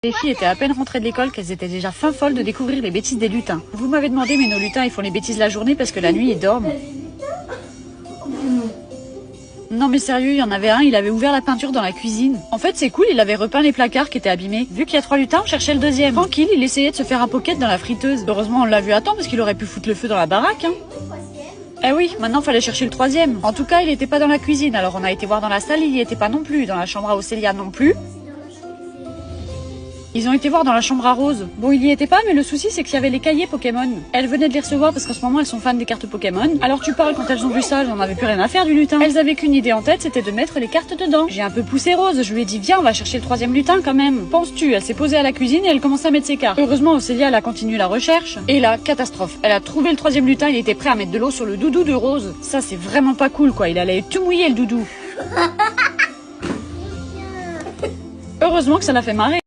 Les filles étaient à peine rentrées de l'école qu'elles étaient déjà fin folles de découvrir les bêtises des lutins. Vous m'avez demandé, mais nos lutins ils font les bêtises la journée parce que la nuit ils dorment. Non mais sérieux, il y en avait un, il avait ouvert la peinture dans la cuisine. En fait c'est cool, il avait repeint les placards qui étaient abîmés. Vu qu'il y a 3 lutins, on cherchait le deuxième. Tranquille, il essayait de se faire un pocket dans la friteuse. Heureusement on l'a vu à temps parce qu'il aurait pu foutre le feu dans la baraque. Eh oui, maintenant fallait chercher le troisième. En tout cas, il était pas dans la cuisine, alors on a été voir dans la salle, il y était pas non plus. Dans la chambre à Océlia non plus. Ils ont été voir dans la chambre à Rose. Bon, il y était pas, mais le souci c'est qu'il y avait les cahiers Pokémon. Elles venaient de les recevoir parce qu'en ce moment elles sont fans des cartes Pokémon. Alors tu parles, quand elles ont vu ça, elles en avaient plus rien à faire du lutin. Elles avaient qu'une idée en tête, c'était de mettre les cartes dedans. J'ai un peu poussé Rose, je lui ai dit viens, on va chercher le troisième lutin quand même. Penses-tu? Elle s'est posée à la cuisine et elle commençait à mettre ses cartes. Heureusement, Océlia elle a continué la recherche. Et là, catastrophe. Elle a trouvé le troisième lutin, il était prêt à mettre de l'eau sur le doudou de Rose. Ça c'est vraiment pas cool quoi, il allait tout mouiller le doudou. Heureusement que ça l'a fait marrer.